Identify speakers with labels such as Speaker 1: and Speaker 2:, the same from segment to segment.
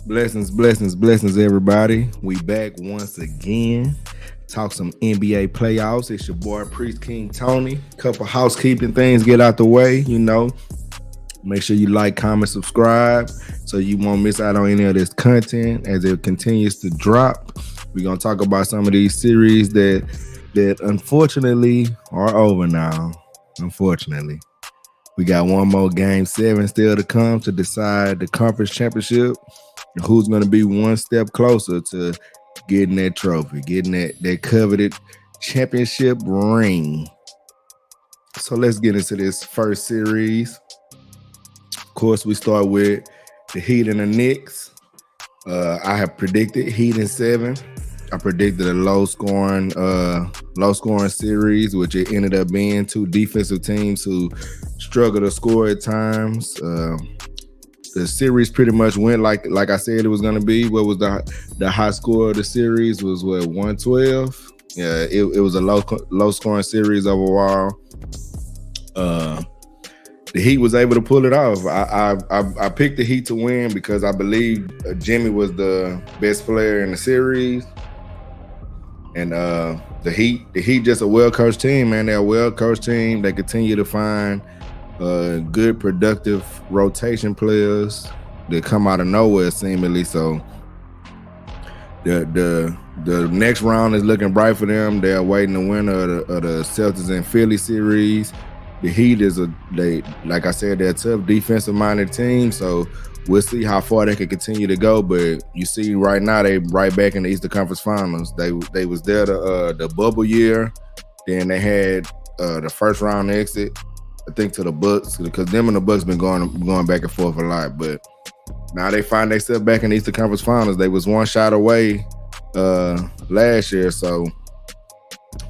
Speaker 1: Blessings, blessings, blessings, everybody. We back once again. Talk some NBA playoffs. It's your boy Priest King Tony. Couple housekeeping things get out the way. Make sure you like, comment, subscribe, so you won't miss out on any of this content as it continues to drop. We're gonna talk about some of these series that unfortunately are over now. Unfortunately, we got one more game 7 still to come to decide the conference championship. Who's going to be one step closer to getting that trophy, getting that coveted championship ring. So let's get into this first series. Of course, we start with the Heat and the Knicks. I have predicted Heat in 7. I predicted a low scoring series, which it ended up being. Two defensive teams who struggle to score at times. The series pretty much went like I said it was going to be. What was the high score of the series was 112. Yeah, it was a low scoring series overall. The Heat was able to pull it off. I picked the Heat to win because I believe Jimmy was the best player in the series. And the Heat just a well-coached team, man. They're a well-coached team. They continue to find good, productive rotation players that come out of nowhere, seemingly. So the next round is looking bright for them. They're awaiting the winner of the Celtics and Philly series. The Heat like I said, they're a tough defensive-minded team. So we'll see how far they can continue to go. But you see, right now they right back in the Eastern Conference Finals. They was there the bubble year. Then they had the first round exit, I think, to the Bucks, because them and the Bucks been going back and forth a lot. But now they find themselves back in the Eastern Conference Finals. They was one shot away last year, so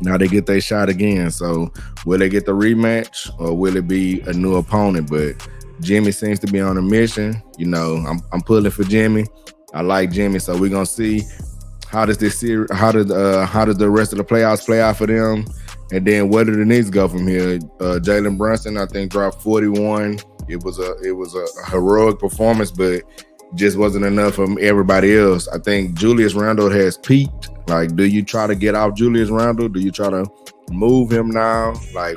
Speaker 1: now they get their shot again. So will they get the rematch or will it be a new opponent? But Jimmy seems to be on a mission. I'm pulling for Jimmy. I like Jimmy, so we're gonna see how does this series, how does the rest of the playoffs play out for them, and then where do the Knicks go from here? Jalen Brunson, I think, dropped 41. It was a heroic performance, but just wasn't enough from everybody else. I think Julius Randle has peaked. Like, do you try to get off Julius Randle? Do you try to move him now? Like,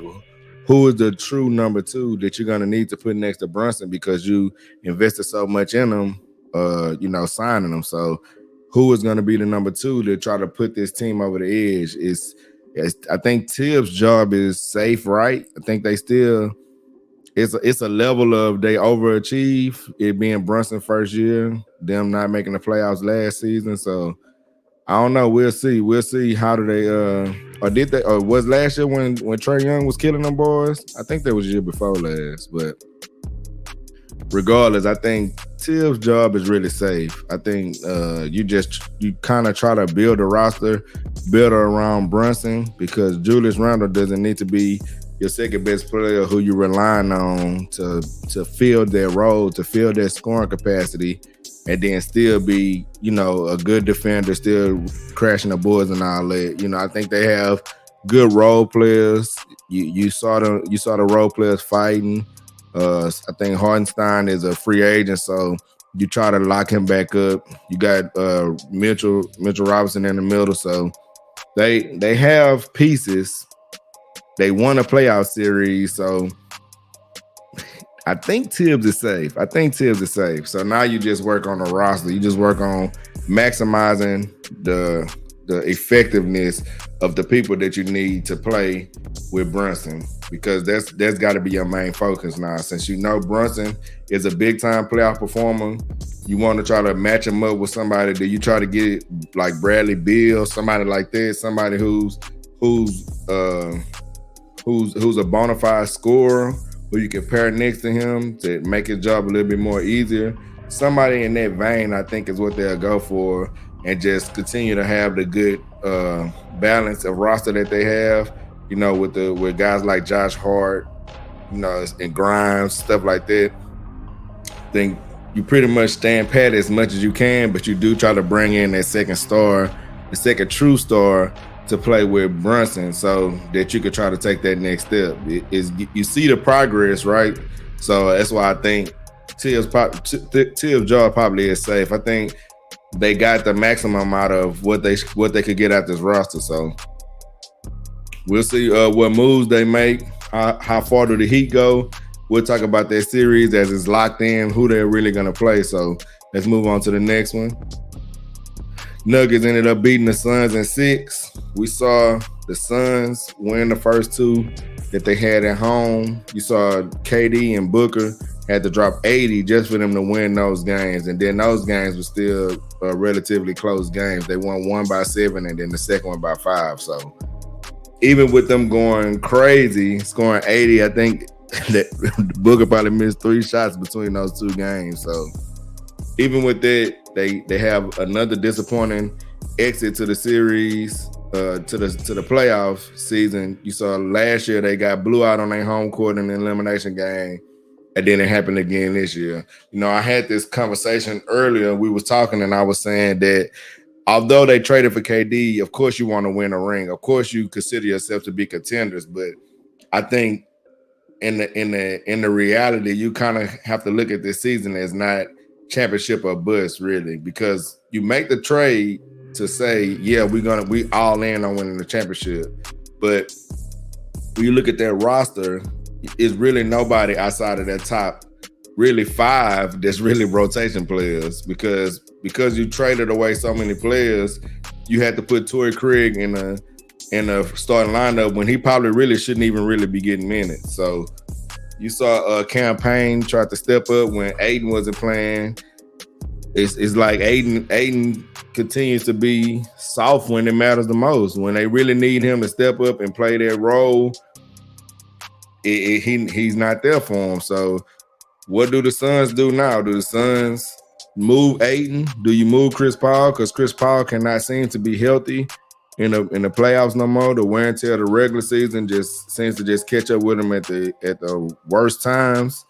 Speaker 1: who is the true number 2 that you're gonna need to put next to Brunson because you invested so much in him, signing him? So who is gonna be the number 2 to try to put this team over the edge? I think Tibbs' job is safe, right? I think they still it's a level of they overachieve, it being Brunson first year, them not making the playoffs last season. So I don't know. We'll see. We'll see how do they or was last year when Trae Young was killing them boys? I think that was the year before last. But regardless, I think Tibbs' job is really safe. I think you kind of try to build a roster, build around Brunson, because Julius Randle doesn't need to be your second best player who you're relying on to fill their role, to fill their scoring capacity, and then still be, a good defender, still crashing the boards and all that. I think they have good role players. You saw the role players fighting. I think Hartenstein is a free agent, so you try to lock him back up. You got Mitchell Robinson in the middle, so they have pieces. They won a playoff series, so I think Tibbs is safe. So now you just work on the roster. You just work on maximizing the effectiveness of the people that you need to play with Brunson, because that's got to be your main focus now. Since Brunson is a big time playoff performer, you want to try to match him up with somebody. Do you try to get like Bradley Beal, somebody like that, somebody who's a bona fide scorer, who you can pair next to him to make his job a little bit more easier? Somebody in that vein, I think, is what they'll go for, and just continue to have the good balance of roster that they have, with guys like Josh Hart, and Grimes, stuff like that. I think you pretty much stand pat as much as you can, but you do try to bring in that second star, the second true star, to play with Brunson, so that you could try to take that next step. You see the progress, right? So that's why I think Tibbs' job probably is safe. I think they got the maximum out of what they could get out this roster. So we'll see what moves they make. How far do the Heat go? We'll talk about that series as it's locked in, who they're really going to play. So let's move on to the next one. Nuggets ended up beating the Suns in 6. We saw the Suns win the first 2 that they had at home. You saw KD and Booker had to drop 80 just for them to win those games. And then those games were still relatively close games. They won one by 7 and then the second one by 5. So even with them going crazy, scoring 80, I think that Booker probably missed 3 shots between those 2 games. So even with that, they have another disappointing exit to the series, to the playoff season. You saw last year they got blew out on their home court in the elimination game, and then it happened again this year. You know, I had this conversation earlier. We was talking, and I was saying that although they traded for KD, of course you want to win a ring. Of course you consider yourself to be contenders, but I think in the reality, you kind of have to look at this season as not championship or bust, really, because you make the trade to say, yeah, we all in on winning the championship. But when you look at that roster, it's really nobody outside of that top really 5 that's really rotation players, because you traded away so many players, you had to put Torrey Craig in a starting lineup when he probably really shouldn't even really be getting minutes. So you saw a campaign try to step up when Ayton wasn't playing. It's like Ayton continues to be soft when it matters the most. When they really need him to step up and play that role, he's not there for them. So what do the Suns do now? Do the Suns move Ayton? Do you move Chris Paul? Because Chris Paul cannot seem to be healthy in the playoffs no more. The wear and tear of the regular season just seems to just catch up with him at the worst times,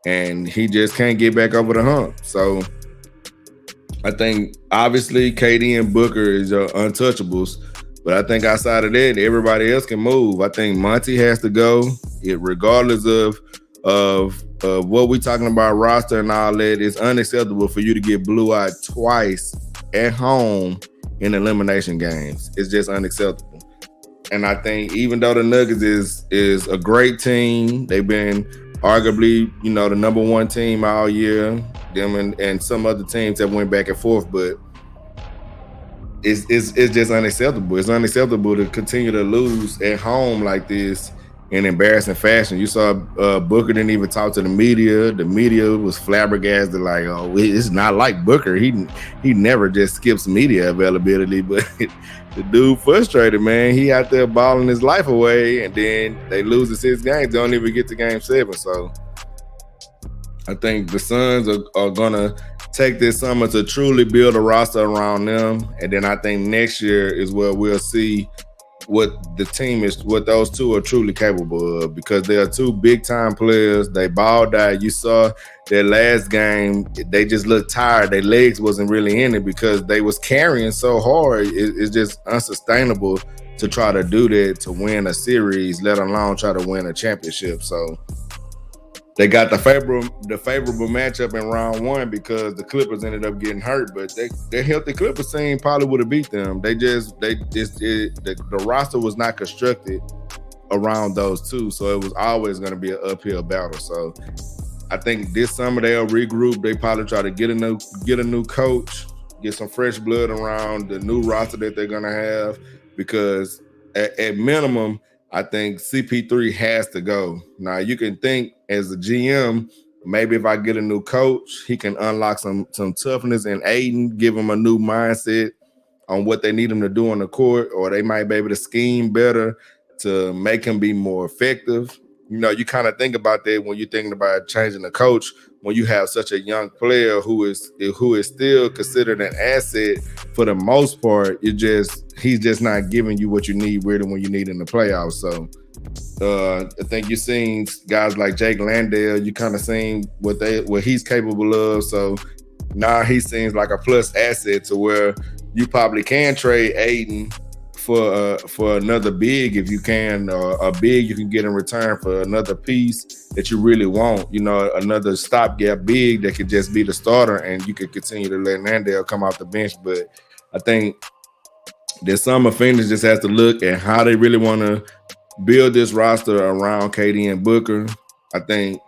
Speaker 1: and he just can't get back over the hump. So I think obviously KD and Booker is untouchables, but I think outside of that, everybody else can move. I think Monty has to go, regardless of what we're talking about roster and all that. It's unacceptable for you to get blew out twice at home in elimination games. It's just unacceptable. And I think even though the Nuggets is a great team, they've been arguably, the number 1 team all year. Them and some other teams have went back and forth, but it's just unacceptable. It's unacceptable to continue to lose at home like this in embarrassing fashion. You saw Booker didn't even talk to the media. The media was flabbergasted, like, oh, it's not like Booker. He never just skips media availability, but the dude frustrated, man. He out there balling his life away, and then they lose the 6 games. They don't even get to game 7. So I think the Suns are gonna take this summer to truly build a roster around them, and then I think next year is where we'll see what those 2 are truly capable of, because they are 2 big time players. They balled out. You saw their last game, they just looked tired. Their legs wasn't really in it because they was carrying so hard. It's just unsustainable to try to do that to win a series, let alone try to win a championship. So they got the favorable matchup in round 1 because the Clippers ended up getting hurt, but their healthy Clippers team probably would have beat them. The roster was not constructed around those 2, so it was always going to be an uphill battle. So I think this summer they'll regroup. They probably try to get a new coach, get some fresh blood around the new roster that they're going to have, because at minimum, I think CP3 has to go. Now, you can think as a GM, maybe if I get a new coach, he can unlock some toughness in Ayton, give him a new mindset on what they need him to do on the court, or they might be able to scheme better to make him be more effective. You kind of think about that when you're thinking about changing the coach, when you have such a young player who is still considered an asset for the most part. He's just not giving you what you need really when you need in the playoffs. So I think you're seeing guys like Jake Landale. You kind of seen what he's capable of. So now he seems like a plus asset to where you probably can trade Ayton for another big if you can, a big you can get in return for another piece that you really want. You know, another stopgap big that could just be the starter, and you could continue to let Nandale come off the bench. But I think that Summer Phoenix just has to look at how they really want to build this roster around KD and Booker. I think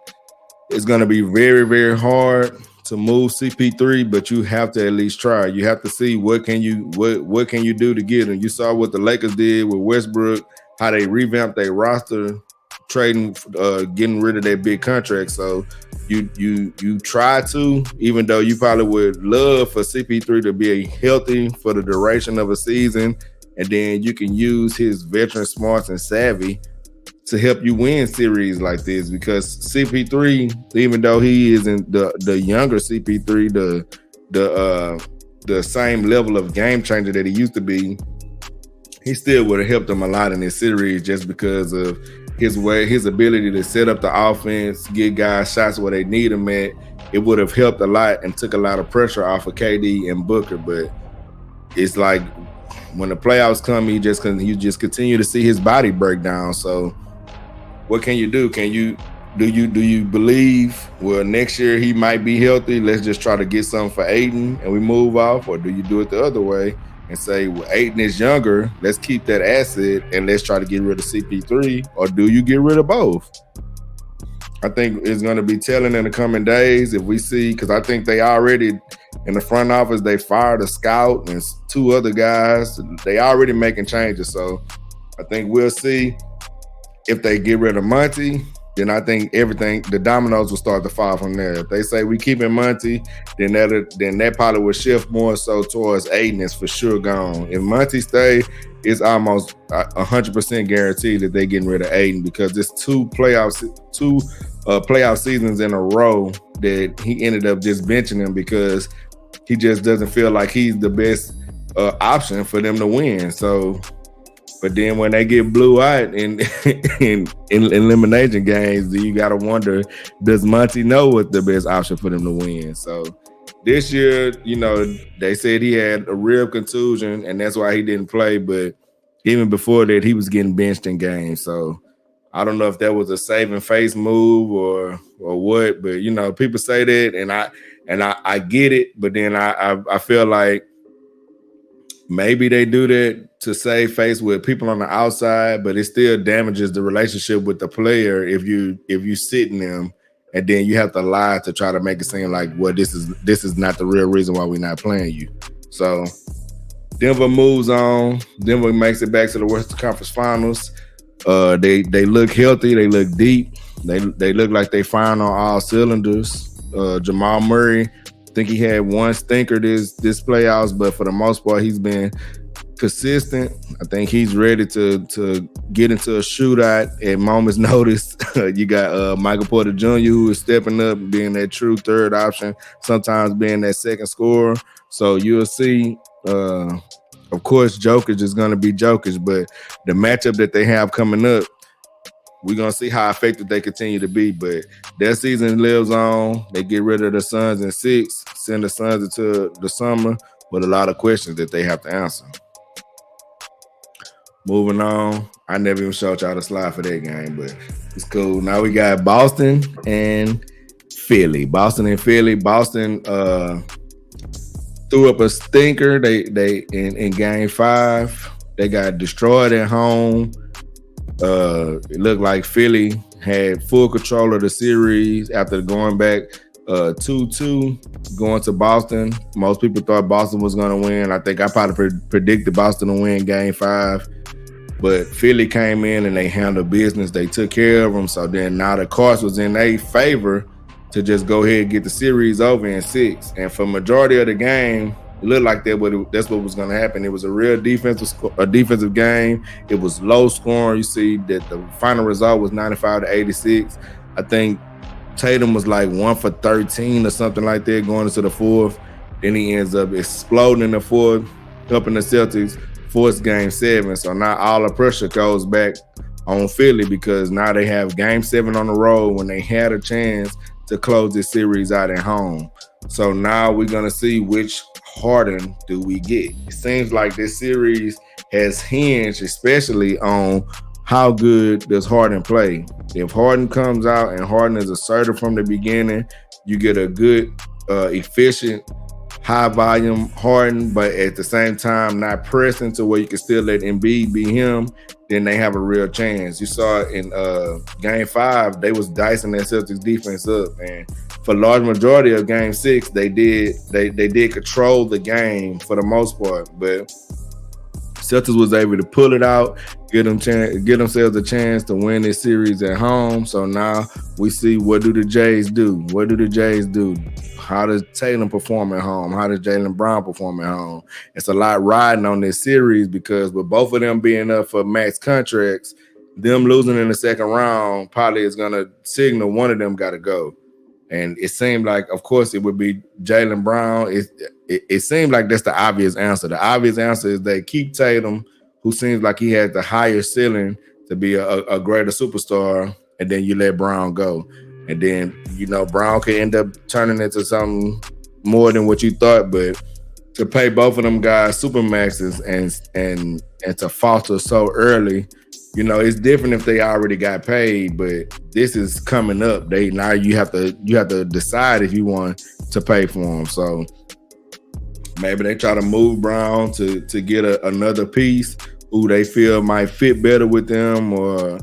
Speaker 1: it's going to be very, very hard to move CP3, but you have to at least try. You have to see what can you do to get him. You saw what the Lakers did with Westbrook, how they revamped their roster, trading, getting rid of their big contract. So you try to, even though you probably would love for CP3 to be healthy for the duration of a season, and then you can use his veteran smarts and savvy to help you win series like this. Because CP3, even though he isn't the younger CP3, the same level of game changer that he used to be, he still would have helped them a lot in this series just because of his ability to set up the offense, get guys shots where they need them at. It would have helped a lot and took a lot of pressure off of KD and Booker. But it's like when the playoffs come, you just continue to see his body break down. So what can you do? Do you believe, well, next year he might be healthy, let's just try to get something for Ayton and we move off? Or do you do it the other way and say, well, Ayton is younger, let's keep that asset and let's try to get rid of CP3? Or do you get rid of both? I think it's going to be telling in the coming days if we see, because I think they already, in the front office, they fired a scout and 2 other guys. They already making changes. So I think we'll see. If they get rid of Monty, then I think the dominoes will start to fall from there. If they say we keeping Monty, then that probably will shift more so towards Ayton is for sure gone. If Monty stay, it's almost 100% guaranteed that they're getting rid of Ayton, because it's two playoff seasons in a row that he ended up just benching him because he just doesn't feel like he's the best option for them to win. So. But then when they get blew out in elimination games, you got to wonder, does Monty know what's the best option for them to win? So this year, you know, they said he had a rib contusion, and that's why he didn't play. But even before that, he was getting benched in games. So I don't know if that was a saving face move or what. But, you know, people say that, and I get it. But then I feel like maybe they do that to save face with people on the outside, but it still damages the relationship with the player if you sit in them and then you have to lie to try to make it seem like, well, this is not the real reason why we're not playing you. So Denver moves on. Denver makes it back to the Western Conference Finals. They look healthy. They look deep. They look like they firing on all cylinders. Jamal Murray, I think he had one stinker this playoffs, but for the most part, he's been consistent. I think he's ready to get into a shootout at moment's notice. You got Michael Porter Jr., who is stepping up, being that true third option, sometimes being that second scorer. So you'll see, of course, Jokic is going to be Jokic, but the matchup that they have coming up, we're going to see how effective they continue to be. But their season lives on. They get rid of the Suns in 6, send the Suns into the summer with a lot of questions that they have to answer. Moving on, I never even showed y'all the slide for that game, but it's cool. Now we got Boston and Philly. Boston threw up a stinker. They in game 5, they got destroyed at home. It looked like Philly had full control of the series after going back 2-2 going to Boston. Most people thought Boston was going to win. I think I probably predicted Boston to win game 5. But Philly came in and they handled business. They took care of them. So then now the cards was in their favor to just go ahead and get the series over in 6. And for majority of the game, it looked like that's what was going to happen. It was a real defensive game. It was low scoring. You see that the final result was 95-86. I think Tatum was like 1 for 13 or something like that going into the 4th. Then he ends up exploding in the 4th, helping the Celtics force game 7. So now all the pressure goes back on Philly because now they have game 7 on the road when they had a chance to close this series out at home. So now we're going to see which Harden do we get. It seems like this series has hinged especially on how good does Harden play. If Harden comes out and Harden is assertive from the beginning, you get a good, efficient, high volume Harden, but at the same time not pressing to where you can still let Embiid be him, then they have a real chance. You saw in game 5, they was dicing that Celtics defense up, and for large majority of game 6, they did control the game for the most part, but Celtics was able to pull it out, get themselves a chance to win this series at home. So now we see, what do the Jays do? What do the Jays do? How does Tatum perform at home? How does Jaylen Brown perform at home? It's a lot riding on this series because with both of them being up for max contracts, them losing in the second round probably is going to signal one of them got to go. And it seemed like, of course, it would be Jaylen Brown. It seemed like that's the obvious answer. The obvious answer is they keep Tatum, who seems like he has the higher ceiling to be a greater superstar, and then you let Brown go. And then, Brown could end up turning into something more than what you thought. But to pay both of them guys supermaxes and to falter so early, it's different if they already got paid, but this is coming up. Now you have to decide if you want to pay for them. So maybe they try to move Brown to get another piece who they feel might fit better with them, or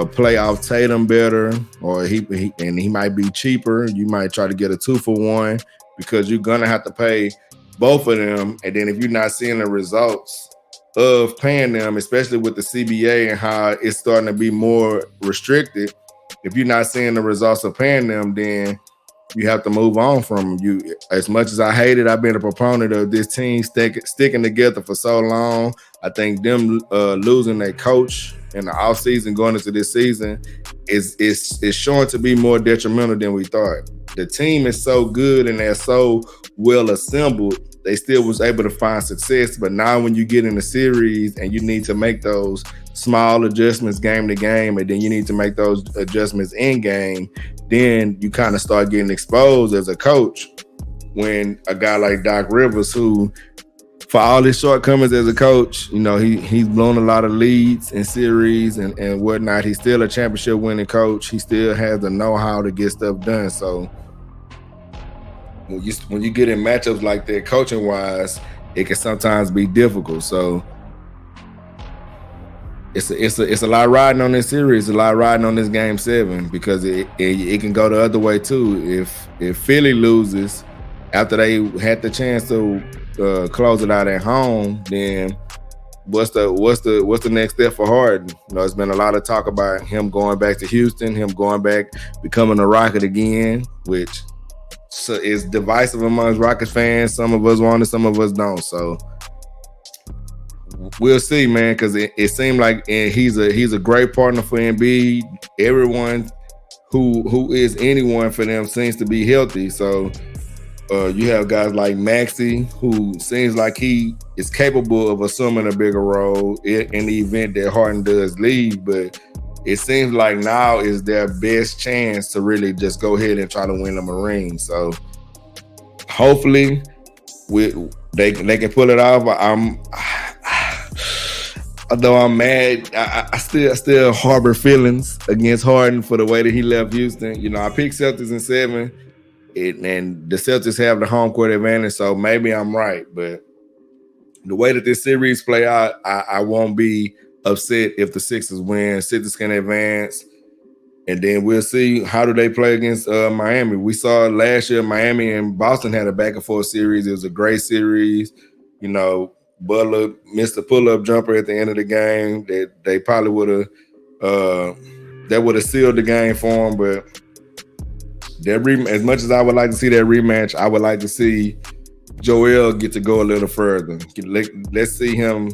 Speaker 1: play off Tatum better, or he might be cheaper. You might try to get a 2-for-1 because you're gonna have to pay both of them, and then if you're not seeing the results of paying them, especially with the CBA and how it's starting to be more restricted, if you're not seeing the results of paying them, then you have to move on from them. As much as I hate it, I've been a proponent of this team sticking together for so long. I think them losing their coach in the offseason going into this season is showing to be more detrimental than we thought. The team is so good and they're so well assembled, they still was able to find success. But now when you get in the series and you need to make those small adjustments game to game, and then you need to make those adjustments in game, then you kind of start getting exposed as a coach when a guy like Doc Rivers, who, for all his shortcomings as a coach, he's blown a lot of leads in series and whatnot. He's still a championship winning coach. He still has the know-how to get stuff done. So when you get in matchups like that, coaching wise, it can sometimes be difficult. So it's a lot riding on this series, a lot riding on this game 7, because it can go the other way too. If Philly loses after they had the chance to close it out at home, then what's the next step for Harden? It's been a lot of talk about him going back to Houston, him going back, becoming a Rocket again, which is divisive amongst Rockets fans. Some of us want it, some of us don't. So we'll see, man, because it seemed like he's a great partner for Embiid. Everyone who is anyone for them seems to be healthy. So you have guys like Maxey, who seems like he is capable of assuming a bigger role in the event that Harden does leave. But it seems like now is their best chance to really just go ahead and try to win them a ring. So hopefully they can pull it off. Although I'm mad, I still harbor feelings against Harden for the way that he left Houston. I picked Celtics in 7, and the Celtics have the home court advantage, so maybe I'm right. But the way that this series play out, I won't be upset if the Sixers win. Sixers can advance, and then we'll see how do they play against Miami. We saw last year Miami and Boston had a back-and-forth series. It was a great series. Butler missed a pull-up jumper at the end of the game. They probably would have sealed the game for him. But as much as I would like to see that rematch, I would like to see Joel get to go a little further. Let's see him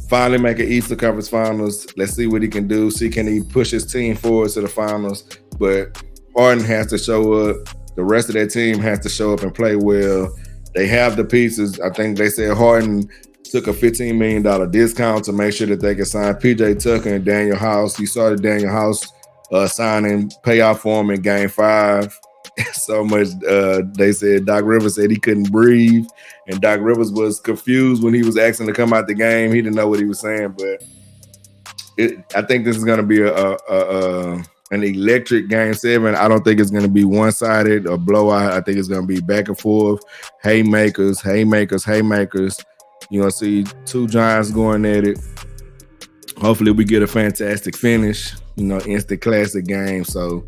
Speaker 1: finally make an Eastern Conference Finals. Let's see what he can do. See, can he push his team forward to the finals? But Harden has to show up. The rest of that team has to show up and play well. They have the pieces. I think they said Harden took a $15 million discount to make sure that they could sign PJ Tucker and Daniel House. You saw the Daniel House signing payoff for him in Game 5. so much. They said Doc Rivers said he couldn't breathe, and Doc Rivers was confused when he was asking to come out the game. He didn't know what he was saying, but I think this is going to be an electric game 7. I don't think it's going to be one-sided or blowout. I think it's going to be back and forth, haymakers. You're going to see two giants going at it. Hopefully we get a fantastic finish, instant classic game. So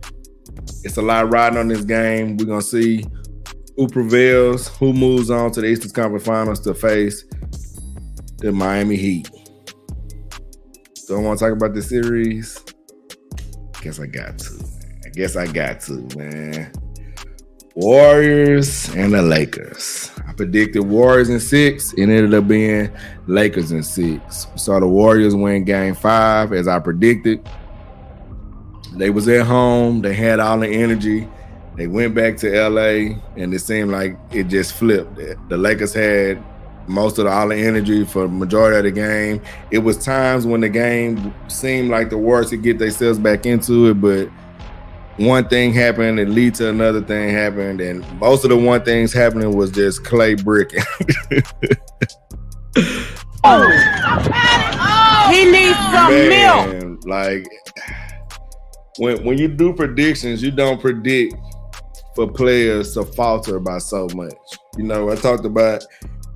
Speaker 1: it's a lot riding on this game. We're going to see who prevails, who moves on to the Eastern Conference Finals to face the Miami Heat. Don't want to talk about the series? Guess I got to, man. Warriors and the Lakers. I predicted Warriors in 6. It ended up being Lakers in 6. We saw the Warriors win game 5 as I predicted. They was at home. They had all the energy. They went back to LA, and it seemed like it just flipped. The Lakers had most of all the energy for the majority of the game. It was times when the game seemed like the Warriors could get themselves back into it, but one thing happened, it lead to another thing happened, and most of the one things happening was just Clay bricking.
Speaker 2: He needs some milk.
Speaker 1: Like when you do predictions, you don't predict for players to falter by so much. I talked about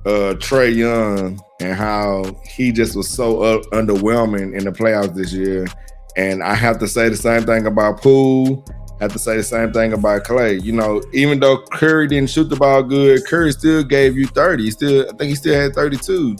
Speaker 1: Trae Young and how he just was so underwhelming in the playoffs this year. And I have to say the same thing about Poole. I have to say the same thing about Clay. Even though Curry didn't shoot the ball good, Curry still gave you 30. I think he still had 32.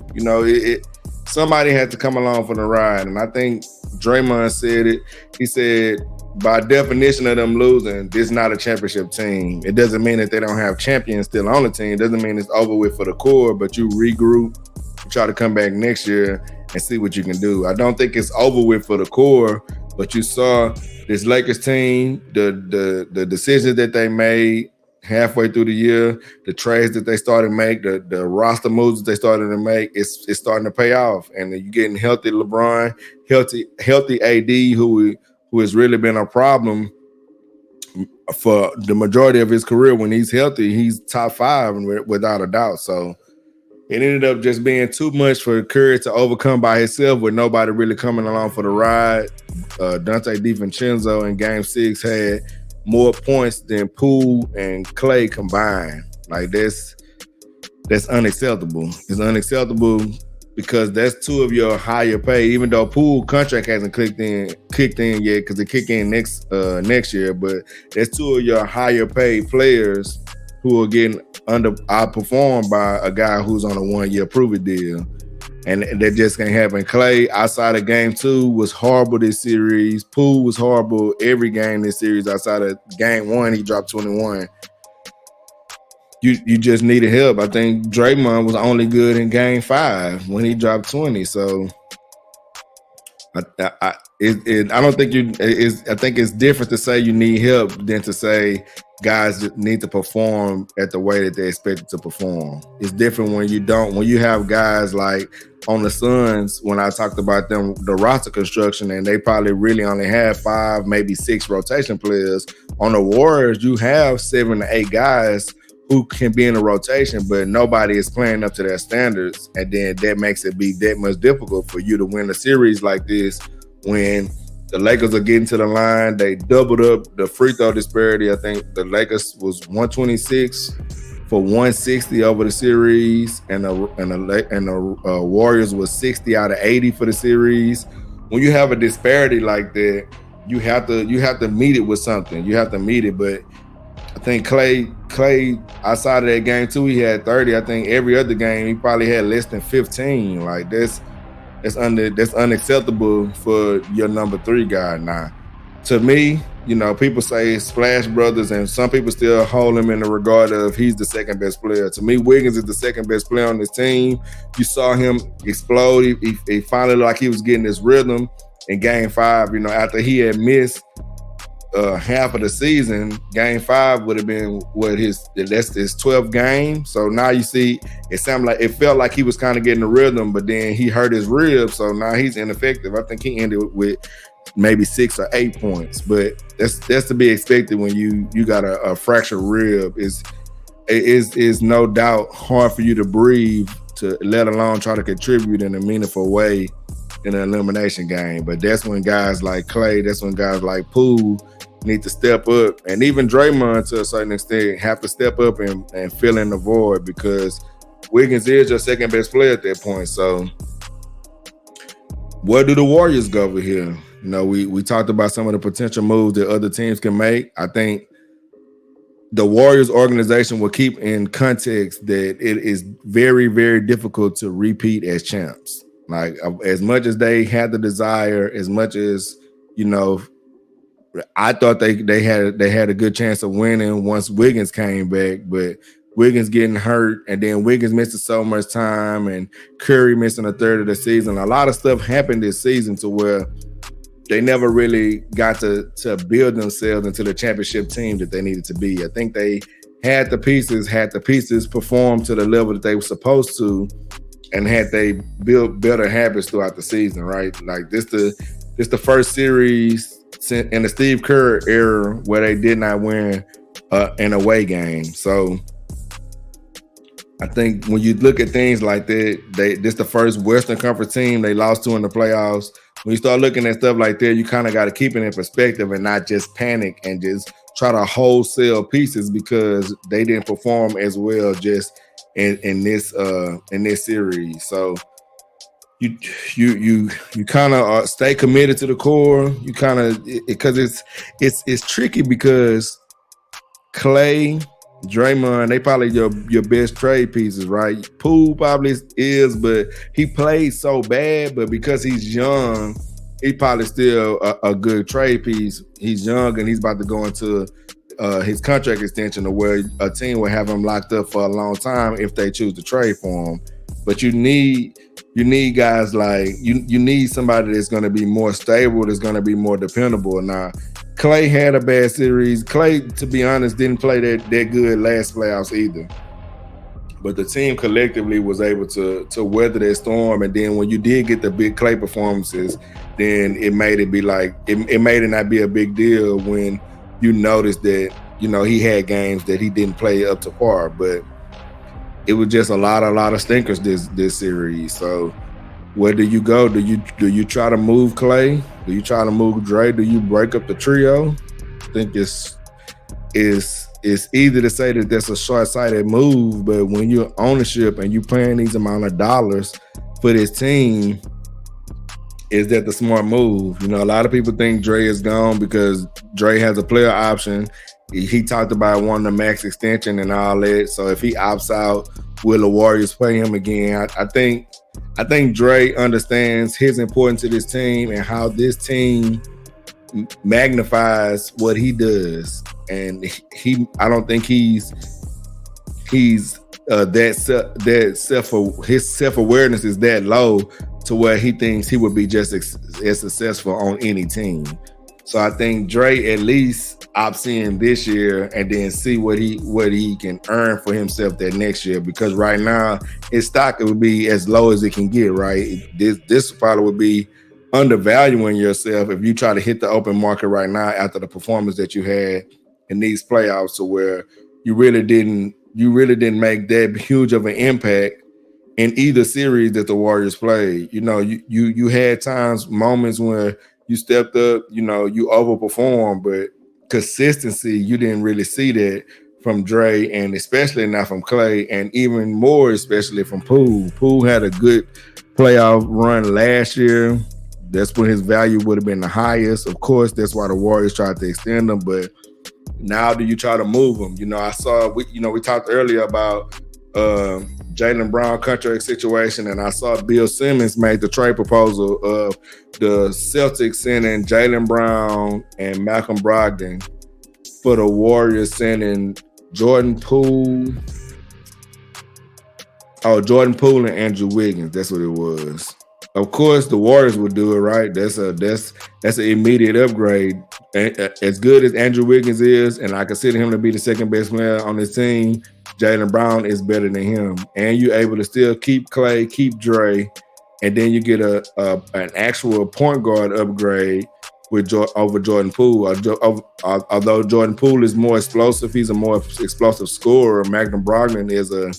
Speaker 1: Somebody had to come along for the ride. And I think Draymond said it. He said, by definition of them losing, this is not a championship team. It doesn't mean that they don't have champions still on the team. It doesn't mean it's over with for the core, but you regroup, you try to come back next year and see what you can do. I don't think it's over with for the core, but you saw this Lakers team, the decisions that they made halfway through the year, the trades that they started to make, the roster moves that they started to make, it's starting to pay off. And you're getting healthy LeBron, healthy AD, who has really been a problem for the majority of his career. When he's healthy, he's top 5 without a doubt. So it ended up just being too much for Curry to overcome by himself with nobody really coming along for the ride. Dante DiVincenzo in game 6 had more points than Poole and Clay combined. Like that's unacceptable. It's unacceptable because that's 2 of your higher pay, even though Poole contract hasn't kicked in yet because it kick in next year. But that's 2 of your higher paid players who are getting outperformed by a guy who's on a 1-year prove-it deal. And that just can't happen. Clay, outside of game 2, was horrible this series. Poole was horrible every game this series. Outside of game 1, he dropped 21. You just needed help. I think Draymond was only good in game 5 when he dropped 20. So I don't think I think it's different to say you need help than to say guys need to perform at the way that they expected to perform. It's different when you don't. When you have guys like on the Suns, when I talked about them, the roster construction, and they probably really only have 5, maybe 6 rotation players. On the Warriors, you have 7 to 8 guys who can be in a rotation, but nobody is playing up to their standards. And then that makes it be that much difficult for you to win a series like this when the Lakers are getting to the line. They doubled up the free throw disparity. I think the Lakers was 126 for 160 over the series, and the Warriors was 60 out of 80 for the series. When you have a disparity like that, you have to meet it with something. You have to meet it, but I think Clay outside of that game 2, he had 30. I think every other game he probably had less than 15. Like that's unacceptable for your number 3 guy. Now, to me, people say Splash Brothers, and some people still hold him in the regard of he's the second best player. To me, Wiggins is the second best player on this team. You saw him explode. He finally looked like he was getting his rhythm in game 5. After he had missed half of the season, game 5 would have been his 12th game. So now you see, it felt like he was kind of getting the rhythm, but then he hurt his ribs, so now he's ineffective. I think he ended with maybe 6 or 8 points, but that's to be expected when you got a fractured rib. Is no doubt hard for you to breathe, to let alone try to contribute in a meaningful way in an elimination game. But that's when guys like Klay, that's when guys like Poole need to step up, and even Draymond to a certain extent have to step up and fill in the void, because Wiggins is your second best player at that point. So where do the Warriors go over here? You know, we talked about some of the potential moves that other teams can make. I think the Warriors organization will keep in context that it is very, very difficult to repeat as champs. Like, as much as they had the desire, as much as, you know, I thought they had a good chance of winning once Wiggins came back, but Wiggins getting hurt, and then Wiggins missing so much time, and Curry missing a third of the season. A lot of stuff happened this season to where they never really got to build themselves into the championship team that they needed to be. I think they had the pieces perform to the level that they were supposed to, and had they built better habits throughout the season, right? Like this the first series in the Steve Kerr era where they did not win an away game. So I think when you look at things like that, this the first Western Conference team they lost to in the playoffs. When you start looking at stuff like that, you kind of got to keep it in perspective and not just panic and just try to wholesale pieces because they didn't perform as well just in this series. So you kind of stay committed to the core. You kind of, because it's tricky because Klay, Draymond, they probably your best trade pieces, right? Poole probably is, but he played so bad. But because he's young, he's probably still a good trade piece. He's young and he's about to go into his contract extension, to where a team will have him locked up for a long time if they choose to trade for him. But you need guys like you need somebody that's going to be more stable, that's going to be more dependable. Now, Klay had a bad series. Klay, to be honest, didn't play that good last playoffs either. But the team collectively was able to weather that storm. And then when you did get the big Klay performances, then it made it be like it made it not be a big deal when you noticed that, you know, he had games that he didn't play up to par. But it was just a lot of stinkers this series. So where do you go? Do you try to move Klay? Do you try to move Dre? Do you break up the trio? I think it's easy to say that that's a short-sighted move, but when you're ownership and you're paying these amount of dollars for this team, is that the smart move? You know, a lot of people think Dre is gone because Dre has a player option. He talked about wanting a max extension and all that. So if he opts out, will the Warriors play him again? I think Dre understands his importance to this team and how this team magnifies what he does. And I don't think his self-awareness is that low to where he thinks he would be just as successful on any team. So I think Dre at least opts in this year and then see what he can earn for himself that next year, because right now his stock would be as low as it can get, right? This probably would be undervaluing yourself if you try to hit the open market right now after the performance that you had in these playoffs, to where you really didn't make that huge of an impact in either series that the Warriors played. You know, you had moments where you stepped up, you know, you overperformed, but consistency, you didn't really see that from Dre, and especially not from Klay, and even more especially from Poole. Poole had a good playoff run last year. That's when his value would have been the highest. Of course, that's why the Warriors tried to extend him, but now do you try to move him? You know, we talked earlier about Jaylen Brown contract situation, and I saw Bill Simmons made the trade proposal of the Celtics sending Jaylen Brown and Malcolm Brogdon for the Warriors sending Jordan Poole and Andrew Wiggins. That's what it was. Of course, the Warriors would do it, right? That's an immediate upgrade. As good as Andrew Wiggins is, and I consider him to be the second best player on this team, Jaylen Brown is better than him. And you're able to still keep Klay, keep Dre, and then you get an actual point guard upgrade over Jordan Poole. Although Jordan Poole is more explosive, he's a more explosive scorer. Malcolm Brogdon is a,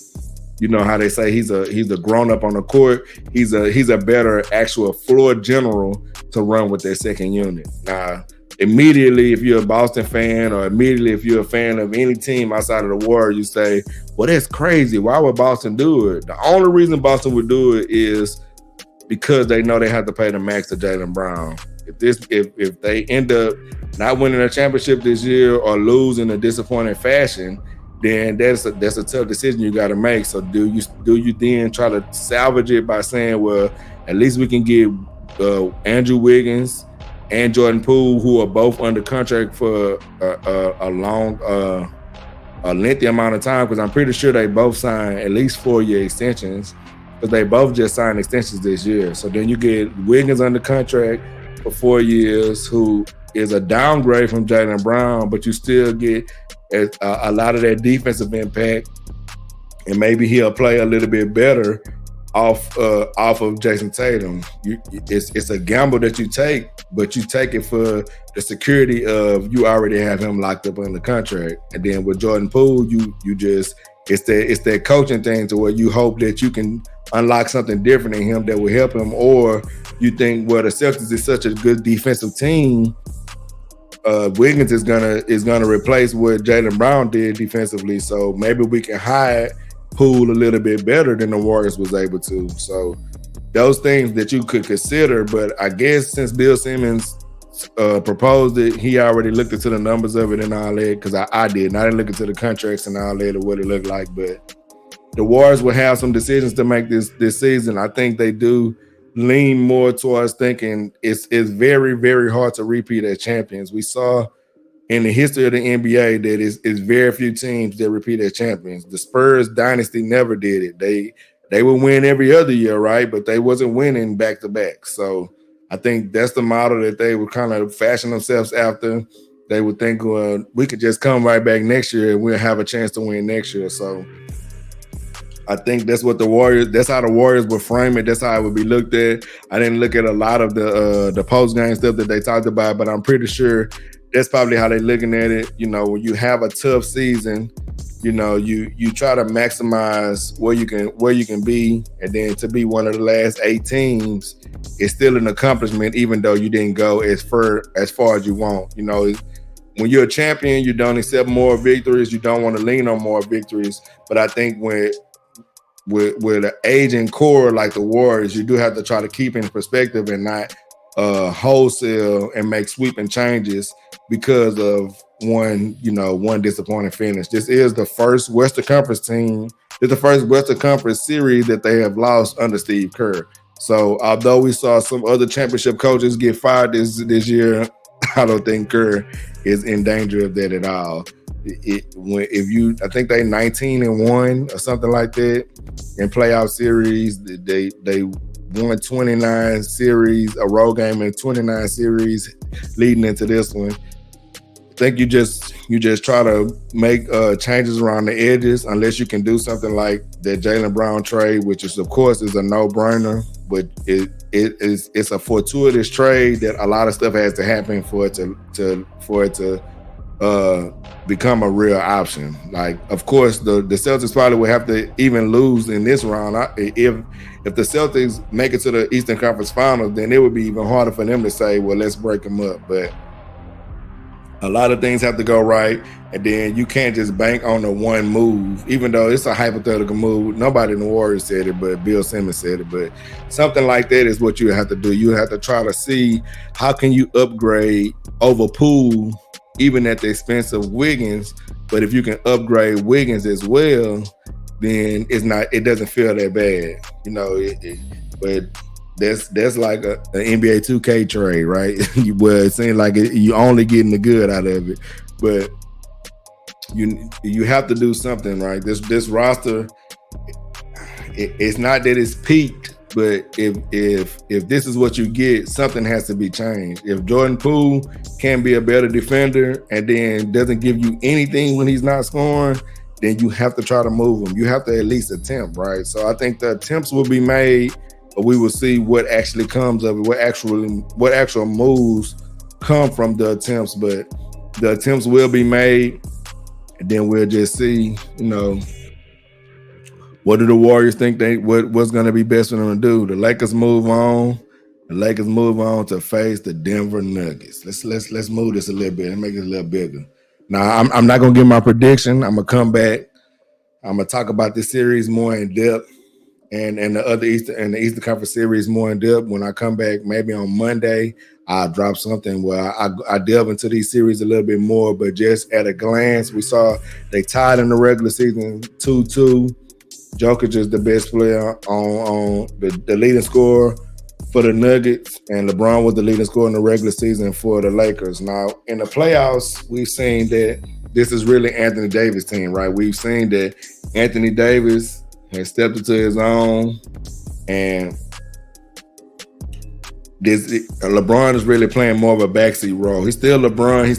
Speaker 1: you know how they say he's a grown up on the court. He's a better actual floor general to run with their second unit. Now, immediately, if you're a Boston fan, or immediately if you're a fan of any team outside of the Warriors, you say, well, that's crazy. Why would Boston do it? The only reason Boston would do it is because they know they have to pay the max to Jaylen Brown. If they end up not winning a championship this year or lose in a disappointing fashion, then that's a tough decision you got to make. So do you then try to salvage it by saying, well, at least we can get Andrew Wiggins and Jordan Poole, who are both under contract for a lengthy amount of time, because I'm pretty sure they both signed at least 4-year extensions, because they both just signed extensions this year. So then you get Wiggins under contract for 4 years, who is a downgrade from Jaylen Brown, but you still get a lot of that defensive impact, and maybe he'll play a little bit better off of Jason Tatum. It's a gamble that you take, but you take it for the security of you already have him locked up under contract. And then with Jordan Poole, you just it's that coaching thing to where you hope that you can unlock something different in him that will help him, or you think, well, the Celtics is such a good defensive team, Wiggins is gonna replace what Jaylen Brown did defensively, so maybe we can hide Poole a little bit better than the Warriors was able to. So those things that you could consider, but I guess since Bill Simmons proposed it, he already looked into the numbers of it and all that, because I didn't. I didn't look into the contracts and all that or what it looked like, but the Warriors will have some decisions to make this season. I think they do lean more towards thinking it's very, very hard to repeat as champions. We saw in the history of the NBA that it's very few teams that repeat as champions. The Spurs dynasty never did it. They would win every other year, right? But they wasn't winning back to back. So I think that's the model that they would kind of fashion themselves after. They would think, well, we could just come right back next year and we'll have a chance to win next year. So I think that's how the Warriors would frame it. That's how it would be looked at. I didn't look at a lot of the post-game stuff that they talked about, but I'm pretty sure that's probably how they're looking at it. You know, when you have a tough season, you know, you try to maximize where you can be, and then to be one of the last 8 teams is still an accomplishment, even though you didn't go as far as you want. You know, when you're a champion, you don't accept more victories. You don't want to lean on more victories. But I think with an aging core like the Warriors, you do have to try to keep in perspective and not wholesale and make sweeping changes because of one disappointing finish. This is the first Western Conference team. It's the first Western Conference series that they have lost under Steve Kerr. So although we saw some other championship coaches get fired this year, I don't think Kerr is in danger of that at all. I think they 19-1 or something like that in playoff series. They won 29 series, a road game in 29 series leading into this one. I think you just try to make changes around the edges, unless you can do something like that Jaylen Brown trade, which is of course is a no-brainer, but it's a fortuitous trade that a lot of stuff has to happen for it to become a real option. Like, of course, the Celtics probably would have to even lose in this round. If the Celtics make it to the Eastern Conference Finals, then it would be even harder for them to say, well, let's break them up. But a lot of things have to go right, and then you can't just bank on the one move, even though it's a hypothetical move. Nobody in the Warriors said it, but Bill Simmons said it. But something like that is what you have to do. You have to try to see how can you upgrade over Poole, even at the expense of Wiggins. But if you can upgrade Wiggins as well, then it doesn't feel that bad, you know. But that's like an NBA 2K trade, right? Where it seems like you only getting the good out of it, but you have to do something, right? This roster, it's not that it's peaked, but if this is what you get, something has to be changed. If Jordan Poole can be a better defender and then doesn't give you anything when he's not scoring, then you have to try to move him. You have to at least attempt, right? So I think the attempts will be made, but we will see what actually comes of it, what actual moves come from the attempts, but the attempts will be made, and then we'll just see, you know, what do the Warriors think what's going to be best for them to do. The Lakers move on. The Lakers move on to face the Denver Nuggets. Let's move this a little bit and make it a little bigger. Now, I'm not gonna give my prediction. I'm gonna come back. I'm gonna talk about this series more in depth, and the Eastern Conference series more in depth when I come back. Maybe on Monday, I'll drop something where I delve into these series a little bit more. But just at a glance, we saw they tied in the regular season 2-2. Jokic is the best player on the leading scorer for the Nuggets, and LeBron was the leading scorer in the regular season for the Lakers. Now, in the playoffs, we've seen that this is really Anthony Davis' team, right? We've seen that Anthony Davis has stepped into his own, and LeBron is really playing more of a backseat role. He's still LeBron. He's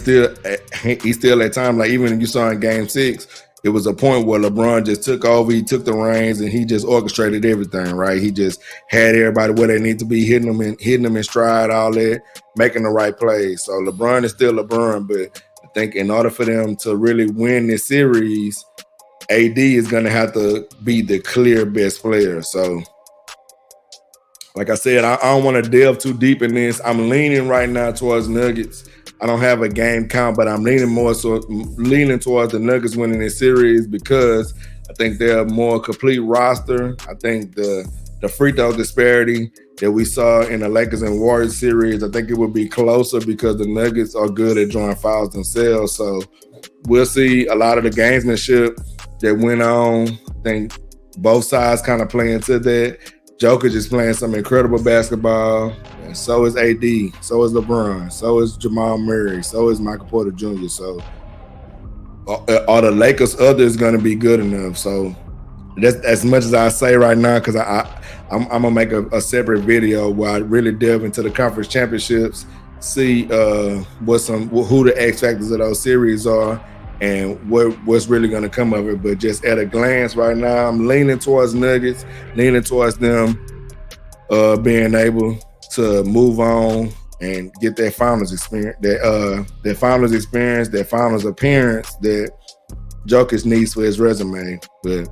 Speaker 1: still at times, like even if you saw in Game 6, it was a point where LeBron just took over, he took the reins, and he just orchestrated everything, right? He just had everybody where they need to be, hitting them in stride, all that, making the right plays. So LeBron is still LeBron, but I think in order for them to really win this series, AD is going to have to be the clear best player. So, like I said, I don't want to delve too deep in this. I'm leaning right now towards Nuggets. I don't have a game count, but I'm leaning towards the Nuggets winning this series because I think they're a more complete roster. I think the free throw disparity that we saw in the Lakers and Warriors series, I think it would be closer because the Nuggets are good at drawing fouls themselves. So we'll see a lot of the gamesmanship that went on. I think both sides kind of play into that. Jokic is playing some incredible basketball, and so is AD, so is LeBron, so is Jamal Murray, so is Michael Porter Jr. So are the Lakers others going to be good enough? So that's as much as I say right now, because I'm going to make a separate video where I really delve into the conference championships, see who the X factors of those series are, and what's really going to come of it. But just at a glance right now, I'm leaning towards Nuggets, leaning towards them being able to move on and get that finals experience, that finals appearance that Jokic needs for his resume. But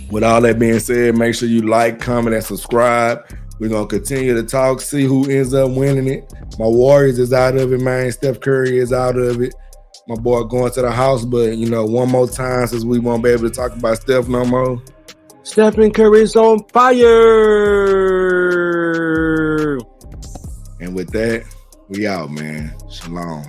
Speaker 1: with all that being said, make sure you like, comment, and subscribe. We're going to continue to talk, see who ends up winning it. My Warriors is out of it, man. Steph Curry is out of it. My boy going to the house, but, you know, one more time since we won't be able to talk about Steph no more.
Speaker 2: Stephen Curry's on fire.
Speaker 1: And with that, we out, man. Shalom.